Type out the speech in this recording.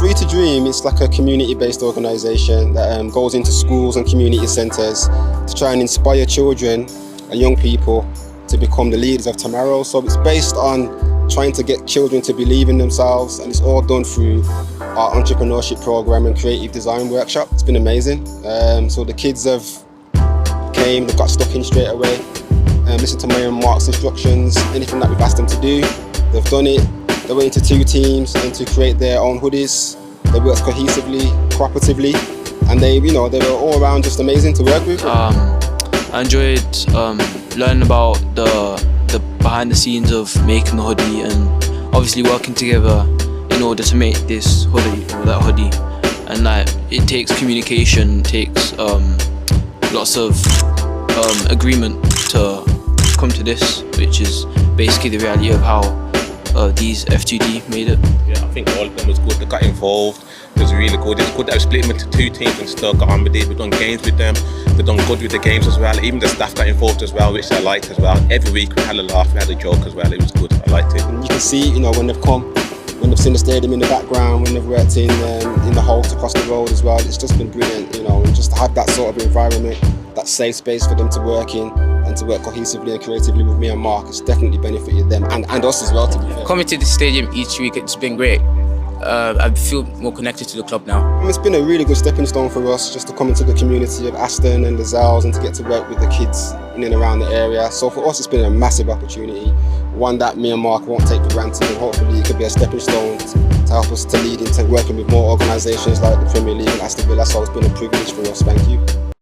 Free to Dream is like a community-based organisation that goes into schools and community centres to try and inspire children and young people to become the leaders of tomorrow. So it's based on trying to get children to believe in themselves, and it's all done through our entrepreneurship program and creative design workshop. It's been amazing. So the kids have came, they got stuck in straight away, listened to my and Mark's instructions, anything that we've asked them to do, they've done it. They went into 2 teams and to create their own hoodies. They worked cohesively, cooperatively, and they were all around just amazing to work with. I enjoyed learning about the behind the scenes of making the hoodie, and obviously working together in order to make this hoodie or that hoodie. And like, it takes communication, takes lots of agreement to come to this, which is basically the reality of how these F2D made it. Yeah, I think all of them was good. They got involved. It was really good. It's good that we split them into 2 teams and still got on with it. We've done games with them. They've done good with the games as well. Even the staff got involved as well, which I liked as well. Every week we had a laugh, we had a joke as well. It was good. I liked it. And you can see, when they've come, when they've seen the stadium in the background, when they've worked in the halt across the road as well. It's just been brilliant, and just to have that sort of environment, that safe space for them to work in and to work cohesively and creatively with me and Mark, it's definitely benefited them and us as well, to be fair. Coming to the stadium each week, it's been great. I feel more connected to the club now. It's been a really good stepping stone for us just to come into the community of Aston and Lozells and to get to work with the kids in and around the area. So for us, it's been a massive opportunity, one that me and Mark won't take for granted, and hopefully it could be a stepping stone to help us to lead into working with more organisations like the Premier League and Aston Villa. So it's been a privilege for us. Thank you.